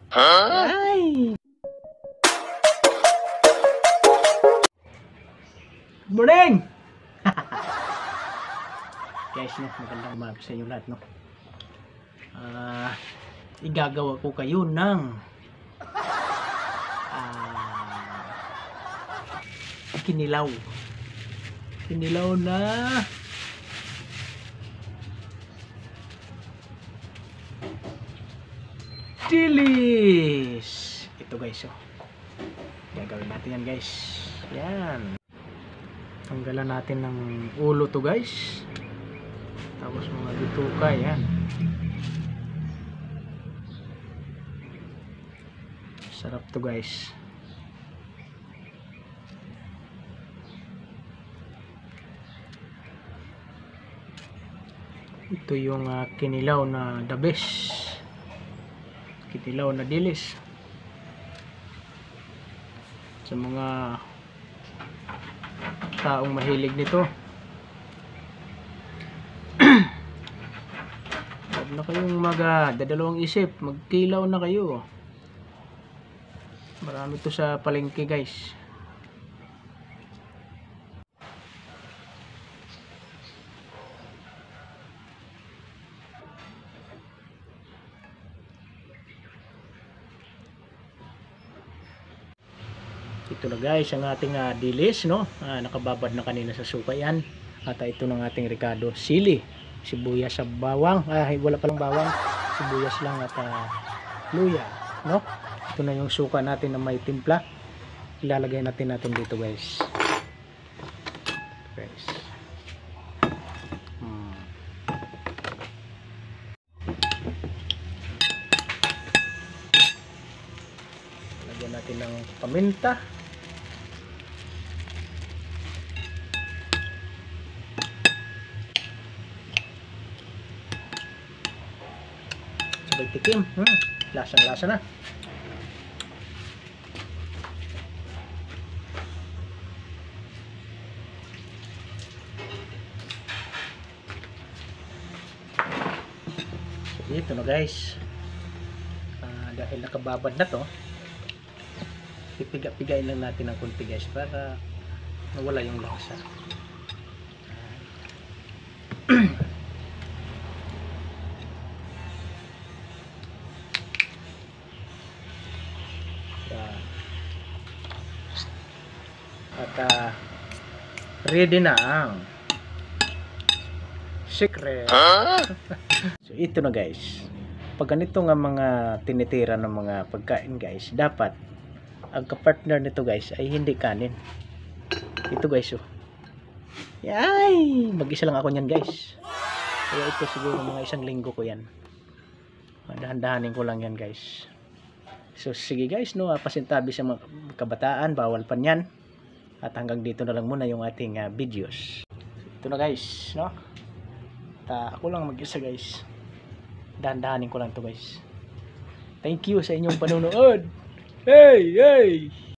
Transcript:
Ay! Good morning! Guys, no, magandang umaga sa inyo lahat, no. Igagawa ko kayo ng kinilaw. Kinilaw na dilis. Ito guys, oh. Gagawin natin yan guys. Yan. Tanggalan natin ng ulo to guys. Tapos mga bituka, yan. Sarap to guys. Ito yung kinilaw na the best. Kinilaw na dilis. Sa mga taong mahilig nito, huwag na kayong dadalawang isip, magkilaw na kayo. Marami to sa palengke guys. Ito na guys ang ating dilis, no. Nakababad na kanina sa suka yan. At ito ng ating ricado, sili, sibuyas sa bawang, wala palang bawang, sibuyas lang at luya, no. Ito na yung suka natin na may timpla. Ilalagay natin dito guys. Lagyan natin ng paminta. Sabay tikim. Lasang lasa na. So, ito na guys. Dahil nakababad na to, pipiga-pigain lang natin ng konti guys para mawala yung lasa. At ready na ang secret. So ito na guys. Pag ganito nga mga tinitira ng mga pagkain guys, dapat ang kapartner nito guys ay hindi kanin. Ito guys, oh. Yay! Mag-isa lang ako niyan guys. Kaya ito siguro mga 1 linggo ko yan. Dahan-dahanin ko lang yan guys. So sige guys, no, pasintabi sa mga kabataan, bawal pa yan. At hanggang dito na lang muna yung ating videos. Ito na guys, no. Ako lang mag-isa guys. Dahan-dahanin ko lang to guys. Thank you sa inyong panonood. Hey!